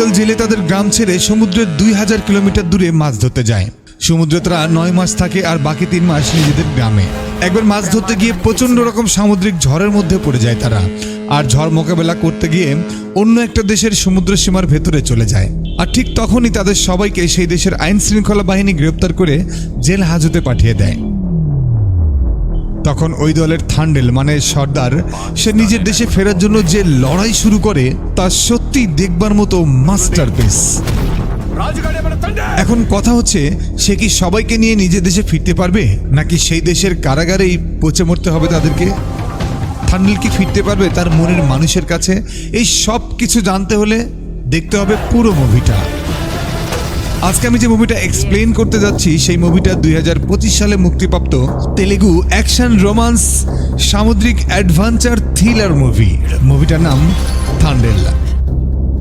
একদল জেলে তাদের গ্রাম ছেড়ে সমুদ্রের 2000 কিলোমিটার দূরে মাছ ধরতে যায়। সমুদ্রে তারা 9 মাস থাকে আর বাকি 3 মাস নিজেদের গ্রামে। একবার মাছ ধরতে গিয়ে প্রচণ্ড রকম সামুদ্রিক ঝড়ের মধ্যে পড়ে যায় তারা, আর ঝড় মোকাবেলা করতে গিয়ে অন্য একটা দেশের সমুদ্র সীমার ভেতরে চলে যায়। আর ঠিক তখনই তাদের সবাইকে সেই দেশের আইন শৃঙ্খলা বাহিনী গ্রেপ্তার করে জেল হাজতে পাঠিয়ে দেয়। তখন ওই দলের থান্ডেল মানে সর্দার, সে নিজের দেশে ফেরার জন্য যে লড়াই শুরু করে তা সত্যি দেখবার মতো মাস্টারপিস। এখন কথা হচ্ছে, সে কি সবাইকে নিয়ে নিজের দেশে ফিরতে পারবে, নাকি সেই দেশের কারাগারেই পচে মরতে হবে তাদেরকে? থান্ডেল কি ফিরতে পারবে তার মনের মানুষের কাছে? এই সব কিছু জানতে হলে দেখতে হবে পুরো মুভিটা। আজকে আমি যে মুভিটা এক্সপ্লেন করতে যাচ্ছি সেই মুভিটা 2025 সালে মুক্তিপ্রাপ্ত তেলেগু অ্যাকশন রোমান্স সামুদ্রিক অ্যাডভেঞ্চার থ্রিলার মুভি। মুভিটার নাম থান্ডেল।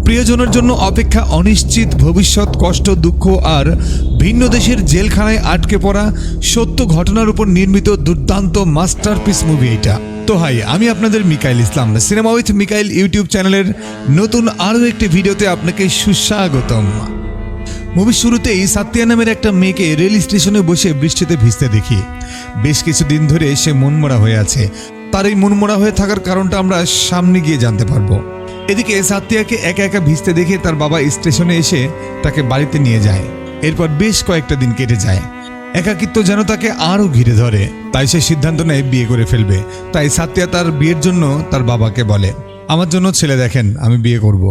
প্রিয়জনের জন্য অপেক্ষা, অনিশ্চিত ভবিষ্যৎ, কষ্ট, দুঃখ আর ভিন্ন দেশের জেলখানায় আটকে পড়া সত্য ঘটনার উপর নির্মিত দুর্দান্ত মাস্টারপিস মুভি এটা। তো হাই, আমি আপনাদের মিকাইল ইসলাম, সিনেমা উইথ মিকাইল ইউটিউব চ্যানেলের নতুন আরও একটি ভিডিওতে আপনাকে সুস্বাগতম। মুভির শুরুতেই সাতিয়া নামের একটা মেয়েকে রেল স্টেশনে বসে বৃষ্টিতে ভিজতে দেখি। বেশ কিছুদিন ধরে সে মনমরা হয়ে আছে। তার এই মনমরা হয়ে থাকার কারণটা আমরা সামনে গিয়ে জানতে পারবো। এদিকে সাতিয়াকে একা একা ভিজতে দেখে তার বাবা স্টেশনে এসে তাকে বাড়িতে নিয়ে যায়। এরপর বেশ কয়েকটা দিন কেটে যায়। একাকিত্ব যেন তাকে আরও ঘিরে ধরে, তাই সে সিদ্ধান্ত নেয় বিয়ে করে ফেলবে। তাই সাতিয়া তার বিয়ের জন্য তার বাবাকে বলে, আমার জন্য ছেলে দেখেন, আমি বিয়ে করব।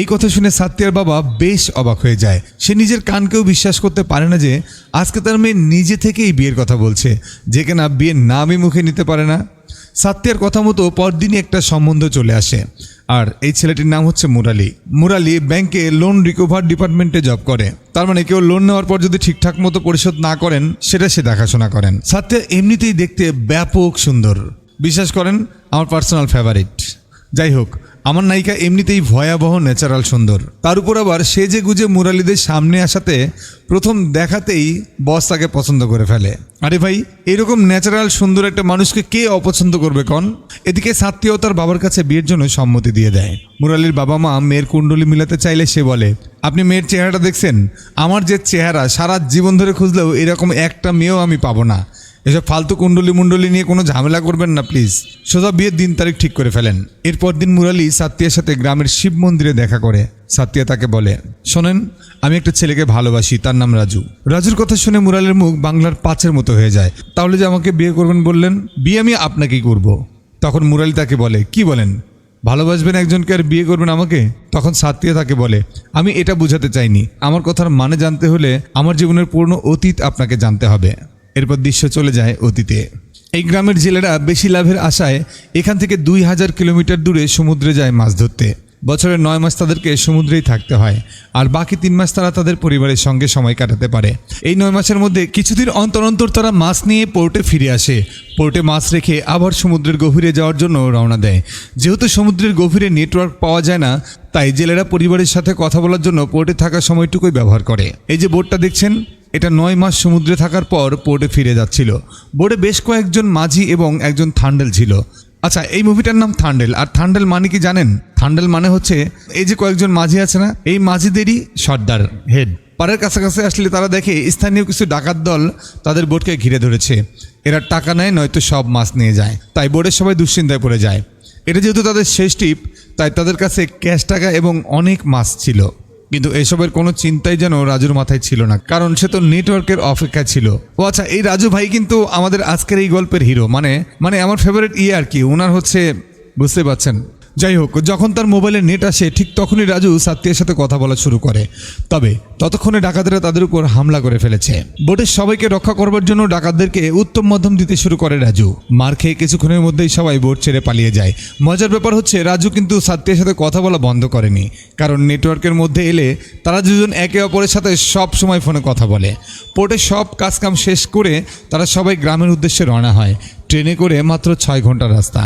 এই কথা শুনে সাতিয়ার বাবা বেশ অবাক হয়ে যায়। সে নিজের কানকেও বিশ্বাস করতে পারে না যে আজকে তার মেয়ে নিজে থেকেই বিয়ের কথা বলছে, যে কিনা বিয়ের নামই মুখে নিতে পারে না। সাতিয়ার কথা মতো পরদিনই একটা সম্বন্ধ চলে আসে, আর এই ছেলেটির নাম হচ্ছে মুরালি। মুরালি ব্যাংকে লোন রিকভার ডিপার্টমেন্টে জব করে। তার মানে কেউ লোন নেওয়ার পর যদি ঠিকঠাক মতো পরিশোধ না করেন সেটা সে দেখাশোনা করেন। সাতিয়া এমনিতেই দেখতে ব্যাপক সুন্দর, বিশ্বাস করেন আমার পার্সোনাল ফেভারিট। যাই হোক, আমার নায়িকা এমনিতেই ভয়াবহ ন্যাচারাল সুন্দর। তার উপর আবার সেজে গুজে মুরালিদের সামনে আসাতে প্রথম দেখাতেই বস তাকে পছন্দ করে ফেলে। আরে ভাই, এরকম ন্যাচারাল সুন্দর একটা মানুষকে কে অপছন্দ করবে কন? এদিকে সাত্যাও তার বাবার কাছে বিয়ের জন্য সম্মতি দিয়ে দেয়। মুরালির বাবা মা মেয়ের কুণ্ডলি মিলাতে চাইলে সে বলে, আপনি মেয়ের চেহারাটা দেখছেন? আমার যে চেহারা, সারা জীবন ধরে খুঁজলেও এরকম একটা মেয়েও আমি পাবো না। এসব ফালতু কুণ্ডলি মুন্ডলি নিয়ে কোনো ঝামেলা করবেন না প্লিজ। সোজা বিয়ের দিন তারিখ ঠিক করে ফেলেন। এরপর দিন মুরালি সাত্যার সাথে গ্রামের শিব মন্দিরে দেখা করে। সাতিয়া তাকে বলে, শোনেন, আমি একটা ছেলেকে ভালোবাসি, তার নাম রাজু। রাজুর কথা শুনে মুরালির মুখ বাংলার পাঁচের মতো হয়ে যায়। তাহলে যে আমাকে বিয়ে করবেন বললেন? বিয়ে আমি আপনাকেই করব। তখন মুরালি তাকে বলে, কি বলেন, ভালোবাসবেন একজনকে আর বিয়ে করবেন আমাকে? তখন সাতিয়া তাকে বলে, আমি এটা বোঝাতে চাইনি, আমার কথার মানে জানতে হলে আমার জীবনের পূর্ণ অতীত আপনাকে জানতে হবে। এরপর দৃশ্য চলে যায় অতীতে। এই গ্রামের জেলেরা বেশি লাভের আশায় এখান থেকে 2000 কিলোমিটার দূরে সমুদ্রে যায় মাছ ধরতে। বছরের 9 মাস তাদেরকে সমুদ্রেই থাকতে হয়, আর বাকি 3 মাস তারা তাদের পরিবারের সঙ্গে সময় কাটাতে পারে। এই 9 মাসের মধ্যে কিছুদিন অন্তর অন্তর তারা মাছ নিয়ে পোর্টে ফিরে আসে। পোর্টে মাছ রেখে আবার সমুদ্রের গভীরে যাওয়ার জন্য রওনা দেয়। যেহেতু সমুদ্রের গভীরে নেটওয়ার্ক পাওয়া যায় না, তাই জেলেরা পরিবারের সাথে কথা বলার জন্য পোর্টে থাকার সময়টুকুই ব্যবহার করে। এই যে বোটটা দেখছেন, এটা 9 মাস সমুদ্রে থাকার পর পোর্টে ফিরে যাচ্ছিল। বোটে বেশ কয়েকজন মাঝি এবং একজন থান্ডেল ছিল। আচ্ছা, এই মুভিটার নাম থান্ডেল। আর থান্ডেল মানে কি জানেন? থান্ডেল মানে হচ্ছে এই যে কয়েকজন মাঝি আছে না, এই মাঝিদেরই সর্দার, হেড। পাড়ের কাছাকাছি আসলে তারা দেখে স্থানীয় কিছু ডাকাত দল তাদের বোটকে ঘিরে ধরেছে। এরা টাকা নেয়, নয়তো সব মাছ নিয়ে যায়। তাই বোটের সবাই দুশ্চিন্তায় পড়ে যায়। এটা যেহেতু তাদের শেষ ট্রিপ, তাই তাদের কাছে ক্যাশ টাকা এবং অনেক মাছ ছিল। কিন্তু এসবের কোনো চিন্তাই যেন রাজুর মাথায় ছিল না, কারণ সে তো নেটওয়ার্কের অপেক্ষা ছিল। ও আচ্ছা, এই রাজু ভাই কিন্তু আমাদের আজকের এই গল্পের হিরো, মানে আমার ফেভারিট আর কি। ওনার হচ্ছে, বুঝতে পারছেন। যাই হোক, যখন তার মোবাইলে নেট আসে ঠিক তখনই রাজু সাত্যার সাথে কথা বলা শুরু করে। তবে ততক্ষণে ডাকাতরা তাদের উপর হামলা করে ফেলেছে। বোটের সবাইকে রক্ষা করবার জন্য ডাকাতদেরকে উত্তম মধ্যম দিতে শুরু করে রাজু। মার খেয়ে কিছুক্ষণের মধ্যেই সবাই বোট ছেড়ে পালিয়ে যায়। মজার ব্যাপার হচ্ছে, রাজু কিন্তু সাত্যার সাথে কথা বলা বন্ধ করেনি, কারণ নেটওয়ার্কের মধ্যে এলে তারা দুজন একে অপরের সাথে সব সময় ফোনে কথা বলে। পোর্টে সব কাজকাম শেষ করে তারা সবাই গ্রামের উদ্দেশ্যে রওনা হয়। ট্রেনে করে মাত্র 6 ঘন্টার রাস্তা।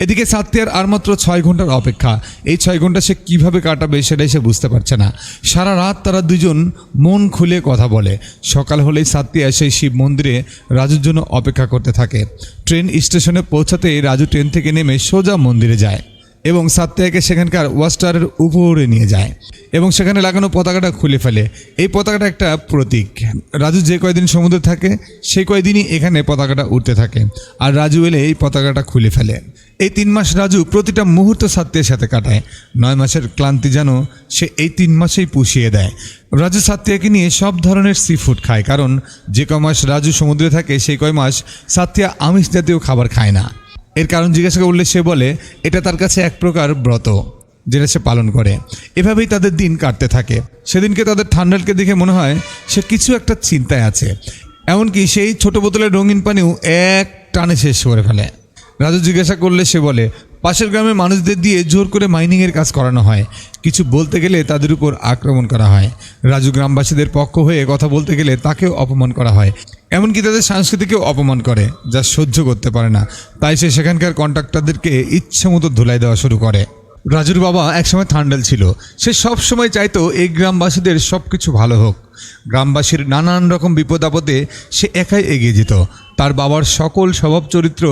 এদিকে সাত্যার আর মাত্র 6 ঘন্টার অপেক্ষা। এই 6 ঘন্টা সে কীভাবে কাটাবে সেটাই সে বুঝতে পারছে না। সারা রাত তারা দুজন মন খুলে কথা বলে। সকাল হলেই সাত্যার সেই শিব মন্দিরে রাজুর জন্য অপেক্ষা করতে থাকে। ট্রেন স্টেশনে পৌঁছাতে রাজু ট্রেন থেকে নেমে সোজা মন্দিরে যায়। এবং সাত্তিয়াকে সেখানকার ওয়াস্টারের উপরে নিয়ে যায় এবং সেখানে লাগানো পতাকাটা খুলে ফেলে। এই পতাকাটা একটা প্রতীক। রাজু যে কয়দিন সমুদ্রে থাকে সেই কয়দিনই এখানে পতাকাটা উঠতে থাকে, আর রাজু এলে এই পতাকাটা খুলে ফেলে। এই 3 মাস রাজু প্রতিটা মুহূর্ত সাত্তিয়ার সাথে কাটায়। 9 মাসের ক্লান্তি যেন সে এই 3 মাসেই পুষিয়ে দেয়। রাজু সাত্তিয়াকে নিয়ে সব ধরনের সি ফুড খায়, কারণ যে কয় মাস রাজু সমুদ্রে থাকে সেই কয় মাস সাত্তিয়া আমিষ জাতীয় খাবার খায় না। এর কারণ জিজ্ঞাসা করলে সে বলে এটা তার কাছে এক প্রকার ব্রত, যেটা সে পালন করে। এভাবেই তাদের দিন কাটতে থাকে। সেদিনকে তাদের থান্ডালকে দেখে মনে হয় সে কিছু একটা চিন্তায় আছে, এমনকি সেই ছোট বোতলের রঙিন পানিও এক টানে শেষ করে ফেলে। রাজু জিজ্ঞাসা করলে সে বলে পাশের গ্রামের মানুষদের দিয়ে জোর করে মাইনিংয়ের কাজ করানো হয়, কিছু বলতে গেলে তাদের উপর আক্রমণ করা হয়। রাজু গ্রামবাসীদের পক্ষ হয়ে কথা বলতে গেলে তাকেও অপমান করা হয়, এমনকি তাদের সংস্কৃতিকেও অপমান করে, যা সহ্য করতে পারে না। তাই সে সেখানকার কন্ট্রাক্টরদেরকে ইচ্ছে মতো ধুলাই দেওয়া শুরু করে। রাজুর বাবা একসময় থান্ডাল ছিল। সে সব সময় চাইতো এই গ্রামবাসীদের সব কিছু ভালো হোক। গ্রামবাসীর নানান রকম বিপদ আপদে সে একাই এগিয়ে যেত। তার বাবার সকল স্বভাব চরিত্র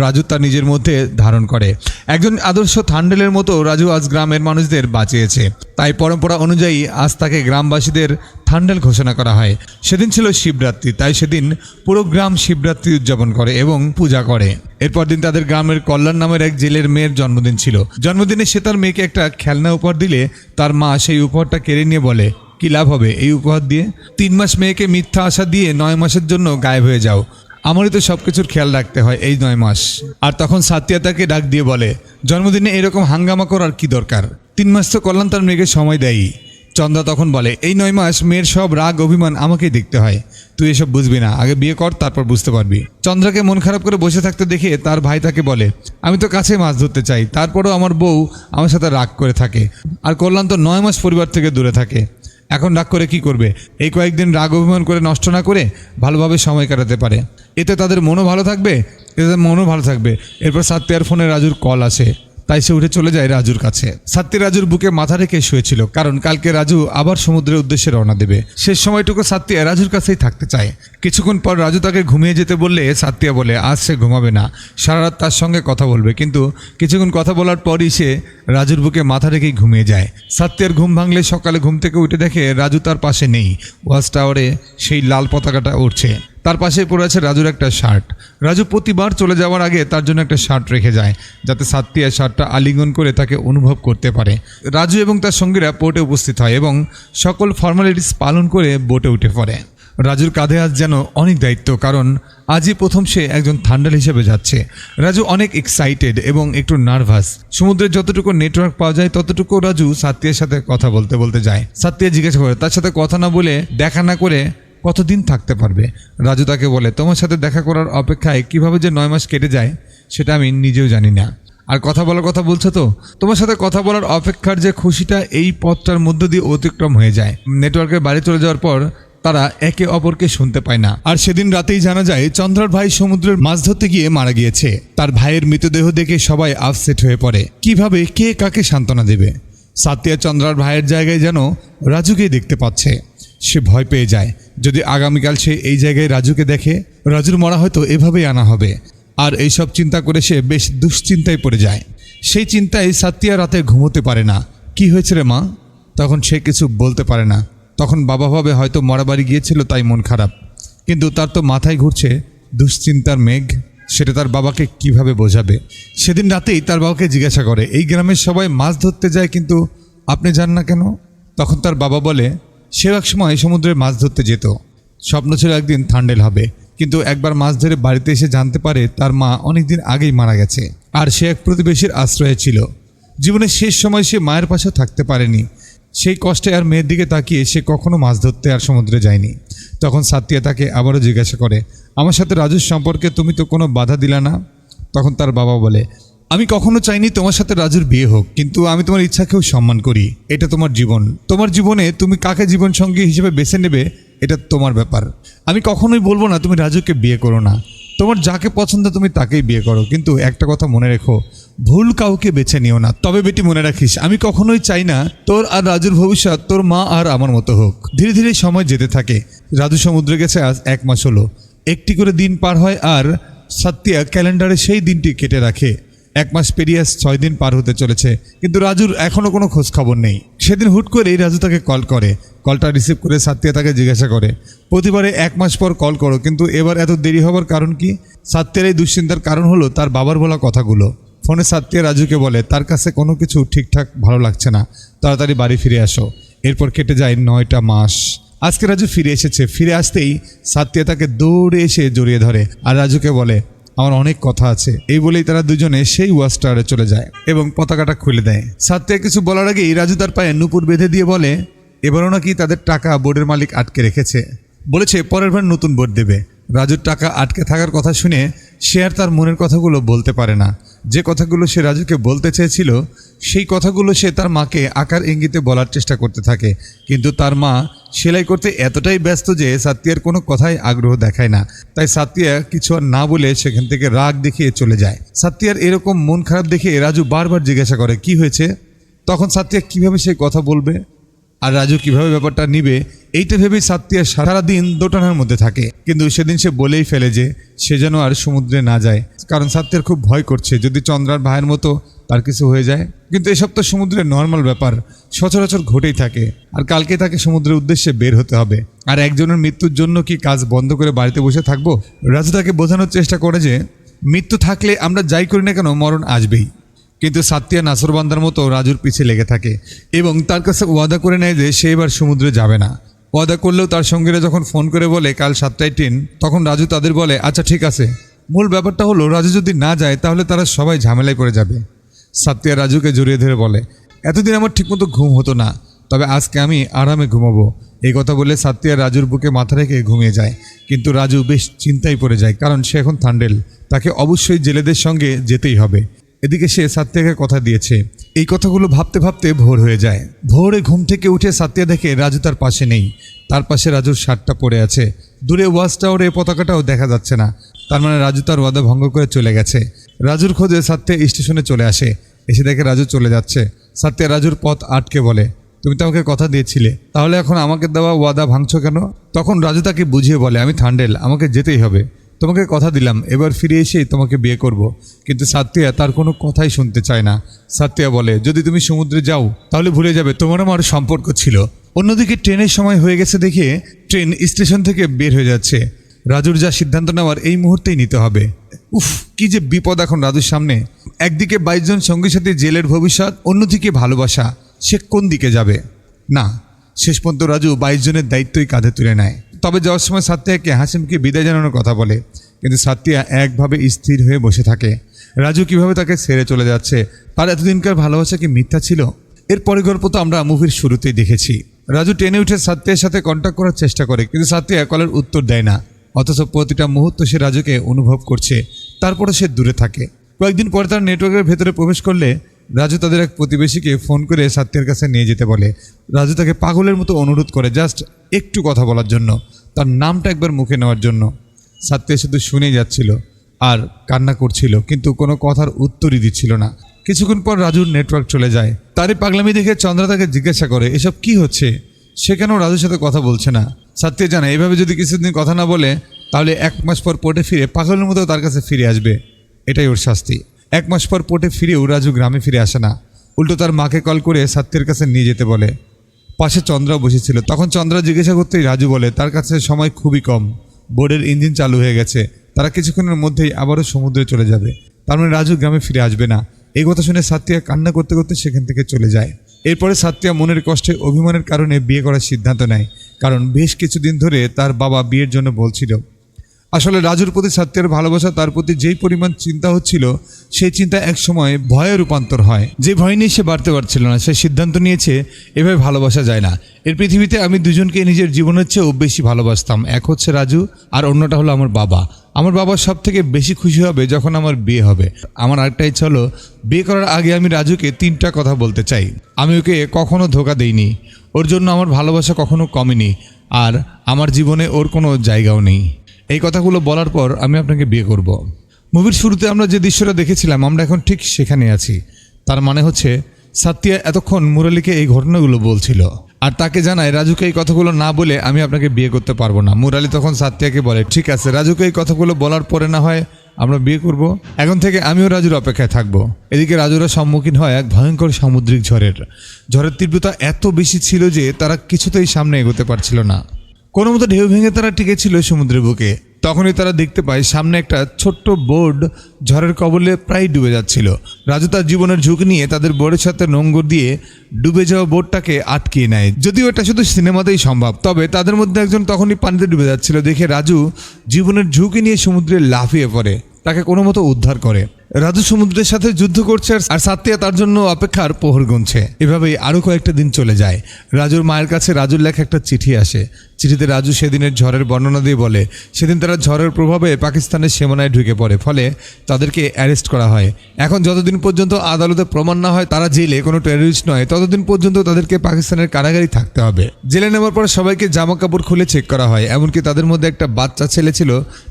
রাজু তার নিজের মধ্যে ধারণ করে। একজন আদর্শ থান্ডেলের মতো রাজু আজ গ্রামের মানুষদের বাঁচিয়েছে। তাই পরম্পরা অনুযায়ী আজ তাকে গ্রামবাসীদের থান্ডেল ঘোষণা করা হয়। সেদিন ছিল শিবরাত্রি, তাই সেদিন পুরো গ্রাম শিবরাত্রি উদযাপন করে এবং পূজা করে। এরপর দিন তাদের গ্রামের কল্যাণ নামের এক জেলের মেয়ের জন্মদিন ছিল। জন্মদিনে সে তার মেয়েকে একটা খেলনা উপহার দিলে তার মা সেই উপহারটা কেড়ে নিয়ে বলে, কি লাভ হবে এই উপহার দিয়ে? 3 মাস মেয়েকে মিথ্যা আশা দিয়ে 9 মাসের জন্য গায়েব হয়ে যাও। আমারই তো সব কিছুর খেয়াল রাখতে হয় এই 9 মাস। আর তখন সাত্তিয়া তাকে ডাক দিয়ে বলে, জন্মদিনে এরকম হাঙ্গামা করার কি দরকার? 3 মাস তো কল্যাণ তার মেয়েকে সময় দেয়ই। চন্দ্রা তখন বলে, এই 9 মাস মেয়ের সব রাগ অভিমান আমাকেই দেখতে হয়। তুই এসব বুঝবি না, আগে বিয়ে কর, তারপর বুঝতে পারবি। চন্দ্রাকে মন খারাপ করে বসে থাকতে দেখে তার ভাই তাকে বলে, আমি তো কাছে মাছ ধরতে চাই, তারপরেও আমার বউ আমার সাথে রাগ করে থাকে। আর কল্যাণ তো 9 মাস পরিবার থেকে দূরে থাকে। এখন রাগ করে কি করবে? এই কয়েকদিন রাগ অভিমান করে নষ্ট না করে ভালোভাবে সময় কাটাতে পারে। এতে তাদের মনও ভালো থাকবে, এরপর সাত্তিয়ার ফোনে রাজুর কল আসে, তাই সে উঠে চলে যায় রাজুর কাছে। সাত্তি রাজুর বুকে মাথা রেখে শুয়েছিল, কারণ কালকে রাজু আবার সমুদ্রের উদ্দেশ্যে রওনা দেবে। শেষ সময়টুকু সাত্তিয়া রাজুর কাছেই থাকতে চায়। কিছুক্ষণ পর রাজু তাকে ঘুমিয়ে যেতে বললে সাত্তিয়া বলে আজ সে ঘুমাবে না, সারা রাত তার সঙ্গে কথা বলবে। কিন্তু কিছুক্ষণ কথা বলার পরই সে রাজুর বুকে মাথা রেখেই ঘুমিয়ে যায়। সাত্তিয়ার ঘুম ভাঙলে সকালে ঘুম থেকে উঠে দেখে রাজু তার পাশে নেই। ওয়াচ টাওয়ারে সেই লাল পতাকাটা উড়ছে। তার পাশে পড়ে আছে রাজুর একটা শার্ট। রাজু প্রতিবার চলে যাওয়ার আগে তার জন্য একটা শার্ট রেখে যায়, যাতে সাত্তিয়া শার্টটা আলিঙ্গন করে তাকে অনুভব করতে পারে। রাজু এবং তার সঙ্গীরা পোর্টে উপস্থিত হয় এবং সকল ফর্মালিটিস পালন করে বোটে উঠে পড়ে। রাজুর কাঁধে আজ যেন অনেক দায়িত্ব, কারণ আজই প্রথম সে একজন থান্ডাল হিসেবে যাচ্ছে। রাজু অনেক এক্সাইটেড এবং একটু নার্ভাস। সমুদ্রে যতটুকু নেটওয়ার্ক পাওয়া যায় ততটুকু রাজু সাত্তিয়ার সাথে কথা বলতে বলতে যায়। সাত্তিয়া জিজ্ঞাসা করে তার সাথে কথা না বলে, দেখা না করে কতদিন থাকতে পারবে? রাজু তাকে বলে, তোমার সাথে দেখা করার অপেক্ষায় কিভাবে যে 9 মাস কেটে যায় সেটা আমি নিজেও জানি না। আর কথা বলার কথা বলছো তো, তোমার সাথে কথা বলার অপেক্ষার যে খুশিটা এই পথটার মধ্য দিয়ে অতিক্রম হয়ে যায়। নেটওয়ার্কের বাড়ি চলে যাওয়ার পর তারা একে অপরকে শুনতে পায় না। আর সেদিন রাতেই জানা যায় চন্দ্রার ভাই সমুদ্রের মাছ ধরতে গিয়ে মারা গিয়েছে। তার ভাইয়ের মৃতদেহ দেখে সবাই আপসেট হয়ে পড়ে। কিভাবে কে কাকে সান্ত্বনা দেবে? সাত্তিয়া চন্দ্রার ভাইয়ের জায়গায় যেন রাজুকেই দেখতে পাচ্ছে। সে ভয় পেয়ে যায়, যদি আগামীকাল সে এই জায়গায় রাজুকে দেখে, রাজুর মরা হয়তো এভাবেই আনা হবে। আর এইসব চিন্তা করে সে বেশ দুশ্চিন্তায় পড়ে যায়। সেই চিন্তায় সাত্তিয়া রাতে ঘুমোতে পারে না। কি হয়েছে রে মা? তখন সে কিছু বলতে পারে না। তখন বাবা ভাবে হয়তো মরা বাড়ি গিয়েছিল তাই মন খারাপ, কিন্তু তার তো মাথায় ঘুরছে দুশ্চিন্তার মেঘ। সেটা তার বাবাকে কিভাবে বোঝাবে? সেদিন রাতেই তার বাবাকে জিজ্ঞাসা করে, এই গ্রামের সবাই মাছ ধরতে যায় কিন্তু আপনি যান না কেন? তখন তার বাবা বলে, সেও এক সময় সমুদ্রে মাছ ধরতে যেত। স্বপ্ন ছিল একদিন থান্ডেল হবে, কিন্তু একবার মাছ ধরে বাড়িতে এসে জানতে পারে তার মা অনেক দিন আগেই মারা গেছে। আর সে এক প্রতিবেশীর আশ্রয়ে ছিল। জীবনের শেষ সময় সে মায়ের পাশেও থাকতে পারেনি। সেই কষ্টে আর মেয়ের দিকে তাকিয়ে সে কখনো মাছ ধরতে আর সমুদ্রে যায়নি। তখন সাত্তিয়া তাকে আবারও জিজ্ঞাসা করে, আমার সাথে রাজুর সম্পর্কে তুমি তো কোনো বাধা দিলা না? তখন তার বাবা বলে, আমি কখনো চাইনি তোমার সাথে রাজুর বিয়ে হোক, কিন্তু আমি তোমার ইচ্ছাকেও সম্মান করি। এটা তোমার জীবন, তোমার জীবনে তুমি কাকে জীবন সঙ্গী হিসেবে বেছে নেবে এটা তোমার ব্যাপার। আমি কখনোই বলবো না তুমি রাজুকে বিয়ে করো না। তোমার যাকে পছন্দ তুমি তাকেই বিয়ে করো, কিন্তু একটা কথা মনে রেখো, ভুল কাউকে বেছে নিও না। তবে বেটি মনে রাখিস, আমি কখনোই চাই না তোর আর রাজুর ভবিষ্যৎ তোর মা আর আমার মতো হোক। ধীরে ধীরে সময় যেতে থাকে। রাজু সমুদ্রে গেছে আজ 1 মাস হলো। একটি করে দিন পার হয় আর সাত্তিয়া ক্যালেন্ডারে সেই দিনটি কেটে রাখে। 1 মাস পেরিয়ে 6 দিন পার হতে চলেছে, কিন্তু রাজুর এখনও কোনো খোঁজ খবর নেই। সেদিন হুট করেই রাজু তাকে কল করে। কলটা রিসিভ করে সাত্তিয়া তাকে জিজ্ঞাসা করে, প্রতিবারে 1 মাস পর কল করো, কিন্তু এবার এত দেরি হবার কারণ কি? সাত্তিয়ার এই দুশ্চিন্তার কারণ হলো তার বাবার বলা কথাগুলো। ফোনে সাত্তিয়া রাজুকে বলে তার কাছে কোনো কিছু ঠিকঠাক ভালো লাগছে না, তাড়াতাড়ি বাড়ি ফিরে আসো। এরপর কেটে যায় 9টা মাস। আজকে রাজু ফিরে এসেছে। ফিরে আসতেই সাত্তিয়া তাকে দৌড়ে এসে জড়িয়ে ধরে আর রাজুকে বলে, আমার অনেক কথা আছে। এই বলেই তারা দুজনে সেই ওয়াচ টাওয়ারে চলে যায় এবং পতাকাটা খুলে দেয়। সাত্তিয়া কিছু বলার আগেই রাজু তার পায়ে নুপুর বেঁধে দিয়ে বলে, এবারও নাকি তাদের টাকা বোর্ডের মালিক আটকে রেখেছে, বলেছে পরের বার নতুন বোর্ড দেবে। রাজুর টাকা আটকে থাকার কথা শুনে সে আর তার মনের কথাগুলো বলতে পারে না। যে কথাগুলো সে রাজুকে বলতে চেয়েছিল সেই কথাগুলো সে তার মাকে আকার ইঙ্গিতে বলার চেষ্টা করতে থাকে, কিন্তু তার মা সেলাই করতে এতটাই ব্যস্ত যে সাত্তিয়ার কোনো কথাই আগ্রহ দেখায় না। তাই সাত্তিয়া কিছু আর না বলে সেখান থেকে রাগ দেখিয়ে চলে যায়। সাত্তিয়ার এরকম মন খারাপ দেখে রাজু বারবার জিজ্ঞাসা করে, কি হয়েছে? তখন সাত্তিয়া কিভাবে সে কথা বলবে আর রাজু কিভাবে ব্যাপারটা নিবে, এইটা ভেবেই সাত্তিয়া সারাদিন দোটানার মধ্যে থাকে। কিন্তু সেদিন সে বলেই ফেলে যে সে যেন আর সমুদ্রে না যায়, কারণ সাত্তিয়ার খুব ভয় করছে যদি চন্দ্রার ভাইয়ের মতো তার কিছু হয়ে যায়। কিন্তু এসব তো সমুদ্রের নর্মাল ব্যাপার, সচরাচর ঘটেই থাকে। আর কালকে তাকে সমুদ্রের উদ্দেশ্যে বের হতে হবে। আর একজনের মৃত্যুর জন্য কি কাজ বন্ধ করে বাড়িতে বসে থাকবো? রাজু তাকে বোঝানোর চেষ্টা করে যে মৃত্যু থাকলে আমরা যাই করি না কেন মরণ আসবেই। কিন্তু সাত্তিয়া নাসরবান্দার মতো রাজুর পিছে লেগে থাকে এবং তার কাছে ওয়াদা করে নেয় যে সে এবার সমুদ্রে যাবে না। ওয়াদা করলেও তার সঙ্গীরা যখন ফোন করে বলে কাল 7টায় ট্রেন, তখন রাজু তাদের বলে আচ্ছা ঠিক আছে। মূল ব্যাপারটা হলো রাজু যদি না যায় তাহলে তারা সবাই ঝামেলায় পড়ে যাবে। সাত্তিয়া রাজুকে জড়িয়ে ধরে বলে, এতদিন আমার ঠিকমতো ঘুম হতো না, তবে আজকে আমি আরামে ঘুমাবো। এই কথা বলে সাত্তিয়া রাজুর বুকে মাথা রেখে ঘুমিয়ে যায়। কিন্তু রাজু বেশ চিন্তায় পড়ে যায়, কারণ সে এখন থান্ডেল, তাকে অবশ্যই জেলেদের সঙ্গে যেতেই হবে। এদিকে সে সাত্তিয়াকে কথা দিয়েছে। এই কথাগুলো ভাবতে ভাবতে ভোর হয়ে যায়। ভোরে ঘুম থেকে উঠে সাত্তিয়া দেখে রাজু তার পাশে নেই। তার পাশে রাজুর শার্টটা পড়ে আছে। দূরে ওয়াচ টাওয়ারে পতাকাটাও দেখা যাচ্ছে না। তার মানে রাজু তার ওয়াদা ভঙ্গ করে চলে গেছে। রাজুর খোঁজে সাত্তিয়া স্টেশনে চলে আসে। এসে দেখে রাজু চলে যাচ্ছে। সাত্তিয়া রাজুর পথ আটকে বলে, তুমি তো আমাকে কথা দিয়েছিলে, তাহলে এখন আমাকে দেওয়া ওয়াদা ভাঙছো কেন? তখন রাজু তাকে বুঝিয়ে বলে, আমি থান্ডেল, আমাকে যেতেই হবে। তোমাকে কথা দিলাম এবার ফিরে এসেই তোমাকে বিয়ে করব। কিন্তু সাত্তিয়া তার কোনো কথাই শুনতে চায় না। সাত্তিয়া বলে, যদি তুমি সমুদ্রে যাও তাহলে ভুলে যাবে তোমার আমার সম্পর্ক ছিল। অন্যদিকে ট্রেনের সময় হয়ে গেছে দেখে ট্রেন স্টেশন থেকে বের হয়ে যাচ্ছে। রাজুর যা সিদ্ধান্ত নেওয়ার এই মুহূর্তেই নিতে হবে। উফ, কি যে বিপদ এখন রাজুর সামনে। একদিকে 22 জন সঙ্গীর সাথে জেলের ভবিষ্যৎ, অন্যদিকে ভালোবাসা। সে কোন দিকে যাবে? না, শেষ পর্যন্ত রাজু 22 জনের দায়িত্বই কাঁধে তুলে নেয়। তবে যাওয়ার সময় সাত্তিয়াকে হাসিমকে বিদায় জানানোর কথা বলে, কিন্তু সাত্তিয়া একভাবে স্থির হয়ে বসে থাকে। রাজু কিভাবে তাকে ছেড়ে চলে যাচ্ছে, তার এতদিনকার ভালোবাসা কি মিথ্যা ছিল? এর পরের গল্প তো আমরা মুভির শুরুতেই দেখেছি। রাজু ট্রেনে উঠে সাত্তিয়ার সাথে কন্ট্যাক্ট করার চেষ্টা করে, কিন্তু সাত্তিয়া কলের উত্তর দেয় না। অথচ প্রতিটা মুহূর্ত সে রাজুকে অনুভব করছে, তারপরে সে দূরে থাকে। কয়েকদিন পরে তার নেটওয়ার্কের ভেতরে প্রবেশ করলে রাজু তাদের এক প্রতিবেশীকে ফোন করে সাত্তিয়ার কাছে নিয়ে যেতে বলে। রাজু তাকে পাগলের মতো অনুরোধ করে জাস্ট একটু কথা বলার জন্য, তার নামটা একবার মুখে নেওয়ার জন্য। সাত্তিয়া শুধু শুনেই যাচ্ছিল আর কান্না করছিল, কিন্তু কোনো কথার উত্তরই দিচ্ছিল না। কিছুক্ষণ পর রাজুর নেটওয়ার্ক চলে যায়। তারই পাগলামি দেখে চন্দ্রা তাকে জিজ্ঞাসা করে, এসব কি হচ্ছে? সে কেন রাজুর সাথে কথা বলছে না? সাত্তিয়া জানে এভাবে যদি কিছুদিন কথা না বলে তাহলে 1 মাস পর পোর্টে ফিরে পাগলের মতো তার কাছে ফিরে আসবে। এটাই ওর শাস্তি। 1 মাস পর পোর্টে ফিরেও রাজু গ্রামে ফিরে আসে না, উল্টো তার মাকে কল করে সাত্তিয়ার কাছে নিয়ে যেতে বলে। পাশে চন্দ্রা বসেছিল। তখন চন্দ্রা জিজ্ঞাসা করতেই রাজু বলে তার কাছে সময় খুবই কম, বোর্ডের ইঞ্জিন চালু হয়ে গেছে, তারা কিছুক্ষণের মধ্যেই আবারও সমুদ্রে চলে যাবে। তার মানে রাজু গ্রামে ফিরে আসবে না। এই কথা শুনে সাত্তিয়া কান্না করতে করতে সেখান থেকে চলে যায়। এরপরে সাত্তিয়া মনের কষ্টে অভিমানের কারণে বিয়ে করার সিদ্ধান্ত নেয়, কারণ বেশ কিছুদিন ধরে তার বাবা বিয়ের জন্য বলছিল। আসলে রাজুর প্রতি সাত্তিয়ার ভালোবাসা, তার প্রতি যেই পরিমাণ চিন্তা হচ্ছিল সেই চিন্তা একসময় ভয়ে রূপান্তর হয়। যে ভয় নিয়ে সে বাড়তে পারছিল না, সে সিদ্ধান্ত নিয়েছে এভাবে ভালোবাসা যায় না। এর পৃথিবীতে আমি দুজনকে নিজের জীবনের চেয়েও বেশি ভালোবাসতাম। এক হচ্ছে রাজু আর অন্যটা হলো আমার বাবা। আমার বাবা সব থেকে বেশি খুশি হবে যখন আমার বিয়ে হবে। আমার আরেকটা ইচ্ছা হলো বিয়ে করার আগে আমি রাজুকে 3টা কথা বলতে চাই। আমি ওকে কখনো ধোকা দেইনি, ওর জন্য আমার ভালোবাসা কখনো কমেনি, আর আমার জীবনে ওর কোনো জায়গাও নেই। এই কথাগুলো বলার পর আমি আপনাকে বিয়ে করব। মুভির শুরুতে আমরা যে দৃশ্যটা দেখেছিলাম আমরা এখন ঠিক সেখানে আছি। তার মানে হচ্ছে সাত্তিয়া এতক্ষণ মুরালিকে এই ঘটনাগুলো বলছিল আর তাকে জানায় রাজুকে এই কথাগুলো না বলে আমি আপনাকে বিয়ে করতে পারবো না। মুরালি তখন সাত্তিয়াকে বলে, ঠিক আছে, রাজুকে এই কথাগুলো বলার পরে না হয় আমরা বিয়ে করব। এখন থেকে আমিও রাজুর অপেক্ষায় থাকবো। এদিকে রাজুরা সম্মুখীন হয় এক ভয়ঙ্কর সামুদ্রিক ঝড়ের তীব্রতা এত বেশি ছিল যে তারা কিছুতেই সামনে এগোতে পারছিল না। কোনো মতো ঢেউ ভেঙে তারা টিকেছিল সমুদ্রের বুকে। তখনই তারা দেখতে পায় সামনে একটা ছোট্ট বোট ঝড়ের কবলে প্রায় ডুবে যাচ্ছিল। রাজু তার জীবনের ঝুঁকি নিয়ে তাদের বোটের সাথে নোঙর দিয়ে ডুবে যাওয়া বোটটাকে আটকিয়ে নেয়। যদিও এটা শুধু সিনেমাতেই সম্ভব, তবে তাদের মধ্যে একজন তখনই পানিতে ডুবে যাচ্ছিল দেখে রাজু জীবনের ঝুঁকি নিয়ে সমুদ্রে লাফিয়ে পড়ে, তাকে কোনো মতো উদ্ধার করে। রাজু সমুদ্রের সাথে যুদ্ধ করছে আর সাত্তিয়া তার জন্য অপেক্ষার প্রহর গুনছে। এভাবেই আরও কয়েকটা দিন চলে যায়। রাজুর মায়ের কাছে রাজুর লেখা একটা চিঠি আসে। চিঠিতে রাজু সেদিনের ঝড়ের বর্ণনা দিয়ে বলে সেদিন তারা ঝড়ের প্রভাবে পাকিস্তানের সীমানায় ঢুকে পড়ে, ফলে তাদেরকে অ্যারেস্ট করা হয়। এখন যতদিন পর্যন্ত আদালতে প্রমাণ না হয় তারা জেলে কোনো টেররিস্ট নয়, ততদিন পর্যন্ত তাদেরকে পাকিস্তানের কারাগারেই থাকতে হবে। জেলে নেওয়ার পর সবাইকে জামা কাপড় খুলে চেক করা হয়, এমনকি তাদের মধ্যে একটা বাচ্চা ছেলে ছিল,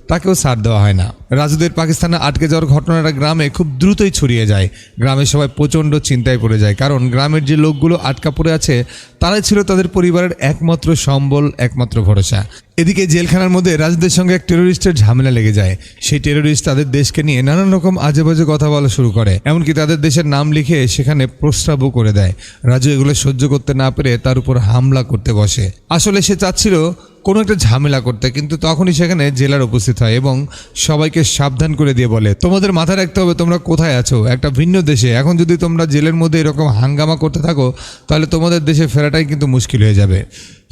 তাকেও ছাড় দেওয়া হয় না। রাজুদের পাকিস্তানে আটকে যাওয়ার ঘটনাটা গ্রামে খুব দ্রুতই ছড়িয়ে যায়। গ্রামের সবাই প্রচণ্ড চিন্তায় পড়ে যায়, কারণ গ্রামের যে লোকগুলো আটকা পড়ে আছে তারাই ছিল তাদের পরিবারের একমাত্র সম্বল, একমাত্র ভরসা। এদিকে জেলখানার মধ্যে রাজুদের সঙ্গে এক টেররিস্টের ঝামেলা লেগে যায়। সেই টেররিস্ট তাদের দেশকে নিয়ে নানান রকম আজেবাজে কথা বলা শুরু করে, এমনকি তাদের দেশের নাম লিখে সেখানে প্রস্তাবও করে দেয়। রাজু এগুলো সহ্য করতে না পেরে তার উপর হামলা করতে বসে। আসলে সে চাচ্ছিল কোনো একটা ঝামেলা করতে, কিন্তু তখনই সেখানে জেলার উপস্থিত হয় এবং সবাইকে সাবধান করে দিয়ে বলে তোমাদের মাথায় রাখতে হবে তোমরা কোথায় আছো, একটা ভিন্ন দেশে। এখন যদি তোমরা জেলের মধ্যে এরকম হাঙ্গামা করতে থাকো তাহলে তোমাদের দেশে ফেরাটাই কিন্তু মুশকিল হয়ে যাবে।